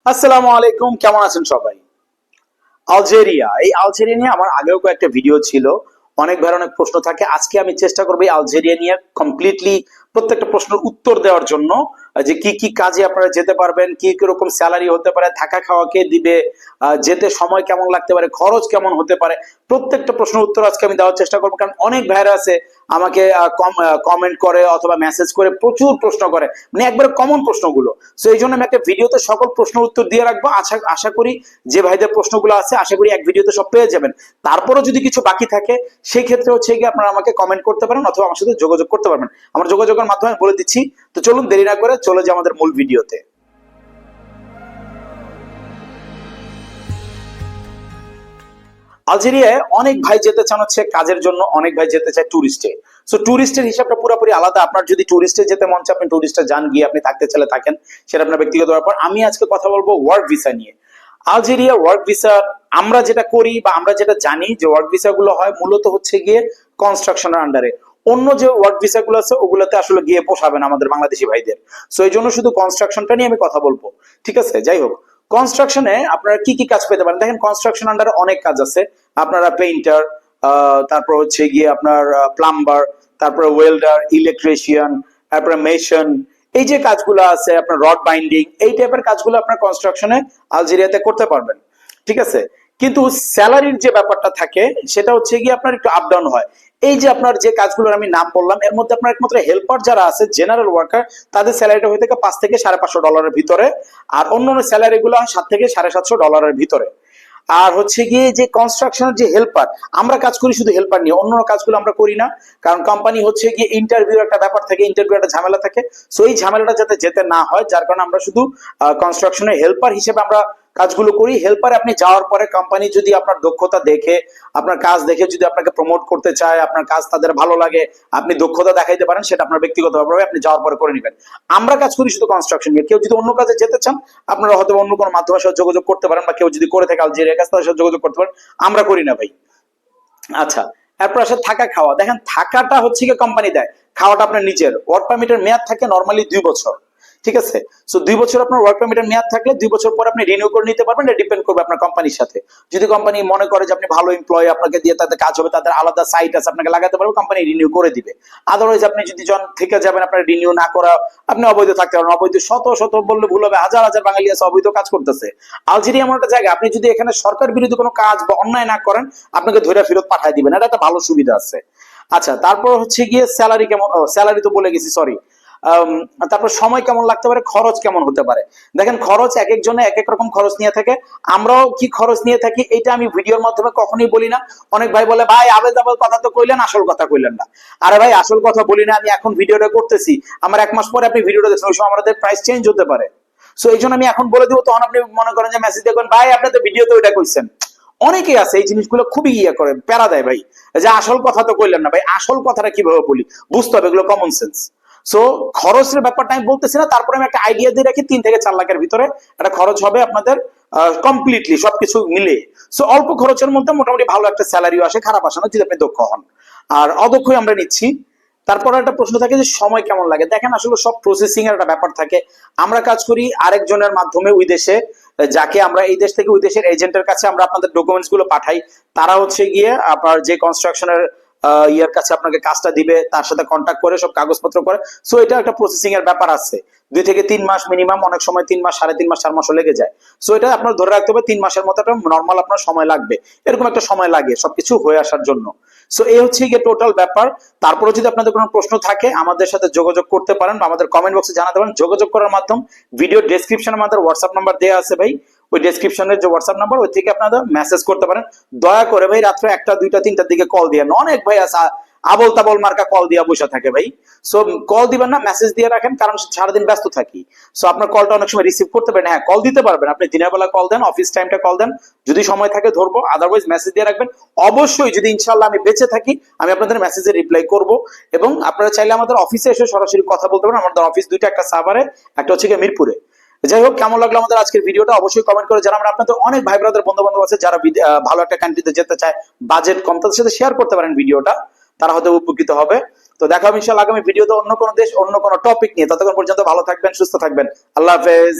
আসসালামু আলাইকুম, কেমন আছেন সবাই? আলজেরিয়া নিয়ে আমার আগেও কয়েকটা ভিডিও ছিল। অনেক ভাইয়ের অনেক প্রশ্ন থাকে। আজকে আমি চেষ্টা করবো এই আলজেরিয়া নিয়ে কমপ্লিটলি প্রত্যেকটা প্রশ্নের উত্তর দেওয়ার জন্য। যে কি কি কাজে আপনারা যেতে পারবেন, কি কি রকম স্যালারি হতে পারে, থাকা খাওয়া কে দিবে, যেতে সময় কেমন লাগতে পারে, খরচ কেমন হতে পারে, প্রত্যেকটা প্রশ্নের উত্তর আজকে আমি দেওয়ার চেষ্টা করবো। কারণ অনেক ভাইরা আছে আমাকে কমেন্ট করে অথবা মেসেজ করে প্রচুর প্রশ্ন করে, মানে একবারে কমন প্রশ্নগুলো। সো এই জন্য আমি একটা ভিডিওতে সকল প্রশ্নের উত্তর দিয়ে রাখবো। আশা করি যে ভাইদের প্রশ্নগুলো আছে আশা করি এক ভিডিওতে সব পেয়ে যাবেন। তারপরও যদি কিছু বাকি থাকে সেই ক্ষেত্রে হচ্ছে গিয়ে আপনারা আমাকে কমেন্ট করতে পারেন অথবা আমার সাথে যোগাযোগ করতে পারবেন। আমার যোগাযোগের মাধ্যমে বলে দিচ্ছি। তো চলুন দেরি না করে চলে যাই আমাদের মূল ভিডিওতে। আলজেরিয়ায় অনেক ভাই যেতে চান হচ্ছে কাজের জন্য, অনেক ভাই যেতে চায় টুরিস্টে। সো টুরিস্টের হিসাবটা পুরোপুরি আলাদা। আপনার যদি টুরিস্টে যেতে মন চায় আপনি টুরিস্টে যান, গিয়ে আপনি থাকতে চাইলে থাকেন, সেটা আপনার ব্যক্তিগত ব্যাপার। আমি আজকে কথা বলবো ওয়ার্ক ভিসা নিয়ে। আলজেরিয়া ওয়ার্ক ভিসা আমরা যেটা করি বা আমরা যেটা জানি যে ওয়ার্ক ভিসা গুলো হয় মূলত হচ্ছে গিয়ে কনস্ট্রাকশনের আন্ডারে। অন্য যে ওয়ার্ক ভিসা গুলো আছে ওগুলোতে আসলে গিয়ে পোষাবে না আমাদের বাংলাদেশি ভাইদের। সো এই জন্য শুধু কনস্ট্রাকশনটা নিয়ে আমি কথা বলবো। ঠিক আছে, যাই হোক, কনস্ট্রাকশনে আপনারা কি কি কাজ পেতে পারেন দেখেন। কনস্ট্রাকশন আন্ডারে অনেক কাজ আছে। আপনারা পেইন্টার, তারপর হচ্ছে গিয়ে আপনার প্লাম্বার, তারপরে ওয়েল্ডার, ইলেকট্রিশিয়ান, তারপরে মেশন, এই যে কাজগুলো আছে, আপনার রড বাইন্ডিং, এই টাইপের কাজগুলো আপনার কনস্ট্রাকশনে আলজেরিয়াতে করতে পারবেন। ঠিক আছে, কিন্তু স্যালারির যে ব্যাপারটা থাকে সেটা হচ্ছে গিয়ে আপনার একটু আপ ডাউন হয়। এই যে আপনার যে কাজগুলোর আমি নাম বললাম এর মধ্যে আপনার একমাত্র হেল্পার যারা আছে, জেনারেল ওয়ার্কার, তাদের স্যালারিটা হয়ে থাকে $5 থেকে $550 ভিতরে। আর অন্যান্য স্যালারি গুলো হয় $7 থেকে $750 ভিতরে। আর হচ্ছে গিয়ে যে কনস্ট্রাকশনের যে হেল্পার, আমরা কাজ করি শুধু হেল্পার নিয়ে, অন্য কাজগুলো আমরা করি না। কারণ কোম্পানি হচ্ছে গিয়ে ইন্টারভিউ একটা ব্যাপার থাকে, ইন্টারভিউ একটা ঝামেলা থাকে। সো এই ঝামেলাটা যাতে যেতে না হয়, যার কারণে আমরা শুধু কনস্ট্রাকশনের হেল্পার হিসেবে আমরা কাজগুলো করি। হেল্পারে আপনি যাওয়ার পরে কোম্পানি যদি আপনার দক্ষতা দেখে, আপনার কাজ দেখে যদি আপনাকে প্রমোট করতে চায়, আপনার কাজ তাদের ভালো লাগে, আপনি দক্ষতা দেখাইতে পারেন, সেটা আপনার ব্যক্তিগত ব্যাপার, আপনি যাওয়ার পরে করে নেবেন। আমরা কাজ করি শুধু কনস্ট্রাকশন নিয়ে। কেউ যদি অন্য কাজে যেতে চান আপনারা হয়তো অন্য কোনো মাধ্যমের সাথে যোগাযোগ করতে পারেন, বা কেউ যদি করে থাকে আলজেরিয়ার কাছে তাদের সাথে যোগাযোগ করতে পারেন। আমরা করি না ভাই। আচ্ছা, এরপর আসে থাকা খাওয়া। দেখেন থাকাটা হচ্ছে কি কোম্পানি দেয়, খাওয়াটা আপনার নিজের। ওয়ার্ক পারমিটের মেয়াদ থাকে নরমালি 2 বছর। ঠিক আছে, সো 2 বছর আপনার ওয়ার্ক পারমিটের মেয়াদ থাকলে 2 বছর পর আপনি রিনিউ করে নিতে পারবেন। এটা ডিপেন্ড করবে আপনার কোম্পানির সাথে। যদি কোম্পানি মনে করে যে আপনি ভালো এমপ্লয়ি, আপনাকে দিয়ে তাদের কাজ হবে, তাদের আলাদা সাইট আছে, আপনাকে লাগাতে পারবে, কোম্পানি রিনিউ করে দিবে। আদারওয়াইজ আপনি যদি জন থেকে যাবেন, আপনার রিনিউ না করা, আপনি অবৈধ থাকতে পারেন। অবৈধ শত শত বললে ভুল হবে, হাজার হাজার বাঙালি আছে অবৈধ কাজ করতেছে। আলজেরিয়া এমন একটা জায়গা, আপনি যদি এখানে সরকার বিরোধী কোনো কাজ বা অন্যায় না করেন আপনাকে ধরে ফেরত পাঠিয়ে দিবেন। এটা একটা ভালো সুবিধা আছে। আচ্ছা, তারপর হচ্ছে গিয়ে স্যালারি কেমন, স্যালারি তো বলে গেছি, সরি। তারপর সময় কেমন লাগতে পারে, খরচ কেমন হতে পারে। দেখেন খরচ এক একজনে এক এক রকম খরচ নিয়ে থাকে। আমরাও কি খরচ নিয়ে থাকি এটা আমি ভিডিওর মাধ্যমে কখনোই বলি না। অনেক ভাই বলে ভাই আবেল তাবেল কথা তো কইলেন, আসল কথা কইলেন না। আরে ভাই আসল কথা বলি না, আমি এখন ভিডিওটা করতেছি, আমার 1 মাস পরে আপনি ভিডিওটা দেখছেন, ওই সময় আমাদের প্রাইস চেঞ্জ হতে পারে। সো এই জন্য আমি এখন বলে দিব, তখন আপনি মনে করেন যে মেসেজ দেখবেন ভাই আপনি তো ভিডিওতে ওইটা কইছেন। অনেকেই আছে এই জিনিসগুলো খুবই ইয়ে করে, প্যারা দেয় ভাই, যে আসল কথা তো কইলেন না। ভাই আসল কথাটা কিভাবে বলি, বুঝতে হবে, এগুলো কমন সেন্স। সো খরচের ব্যাপারটা আমি বলতেছি না, তারপরে আমি একটা আইডিয়া দিয়ে রাখি 3 থেকে 4 লাখের ভিতরে একটা খরচ হবে আপনাদের কমপ্লিটলি সবকিছু মিলে। সো অল্প খরচের মধ্যে মোটামুটি ভালো একটা স্যালারিও আসে, খারাপ আসে না যদি আপনি দক্ষ হন। আর অদক্ষই আমরা নিচ্ছি। তারপর একটা প্রশ্ন থাকে যে সময় কেমন লাগে। দেখেন আসলে সব প্রসেসিং এর একটা ব্যাপার থাকে। আমরা কাজ করি আরেকজনের মাধ্যমে ওই দেশে, যাকে আমরা এই দেশ থেকে ওই দেশের এজেন্টের কাছে আমরা আপনাদের ডকুমেন্টস গুলো পাঠাই। তারা হচ্ছে গিয়ে আপনার যে কনস্ট্রাকশনের ইয়ার কাছে আপনাকে কাজটা দিবে, তার সাথে কন্ট্যাক্ট করে সব কাগজপত্র করে। সো এটা একটা প্রসেসিং এর ব্যাপার আছে। 2 থেকে 3 মাস মিনিমাম, অনেক সময় 3 মাস, 3.5 মাস, 4 মাসও লেগে যায়। সো এটা আপনার ধরে রাখতে হবে 3 মাসের মতো একটা নর্মাল আপনার সময় লাগবে। এরকম একটা সময় লাগে সবকিছু হয়ে আসার জন্য। সো এই হচ্ছে গিয়ে টোটাল ব্যাপার। তারপরে যদি আপনাদের কোনো প্রশ্ন থাকে আমাদের সাথে যোগাযোগ করতে পারেন, বা আমাদের কমেন্ট বক্সে জানাতে পারেন। যোগাযোগ করার মাধ্যম ভিডিও ডেসক্রিপশনে আমাদের হোয়াটসঅ্যাপ নাম্বার দেওয়া আছে ভাই। ওই ডেসক্রিপশনের যে হোয়াটসঅ্যাপ নাম্বার, ওই থেকে আপনারা মেসেজ করতে পারেন। দয়া করে ভাই রাত্রে 1টা 2টা 3টার দিকে কল দিয়ে, অনেক ভাই আছে আবল তাবল মার্কা কল দিয়া বসে থাকে ভাই। সো কল দিবেন না, মেসেজ দিয়ে রাখেন, কারণ সারাদিন ব্যস্ত থাকি। সো আপনার কলটা অনেক সময় রিসিভ করতে পারেন। হ্যাঁ, কল দিতে পারবেন, আপনি দিনের বেলা কল দেন, অফিস টাইমটা কল দেন, যদি সময় থাকে ধরবো, আদারওয়াইজ মেসেজ দিয়ে রাখবেন। অবশ্যই যদি ইনশাআল্লাহ আমি বেঁচে থাকি আমি আপনাদের মেসেজে রিপ্লাই করব। এবং আপনারা চাইলে আমাদের অফিসে এসে সরাসরি কথা বলতে পারেন। আমাদের অফিস দুইটা, একটা সাভারে, একটা হচ্ছে গিয়ে মিরপুরে। যাই হোক, কেমন লাগলো আমাদের আজকের ভিডিওটা অবশ্যই কমেন্ট করে জানাবেন। আপনাদের অনেক ভাই ব্রাদার বন্ধু বান্ধব আছে যারা ভালো একটা কান্ট্রিতে যেতে চায়, বাজেট কম, তাদের সাথে শেয়ার করতে পারেন ভিডিওটা, তারা হয়তো উপকৃত হবে। তো দেখা হবে ইনশাআল্লাহ আগামী ভিডিওতে অন্য কোনো দেশ, অন্য কোনো টপিক নিয়ে। ততক্ষণ পর্যন্ত ভালো থাকবেন, সুস্থ থাকবেন। আল্লাহ হাফেজ।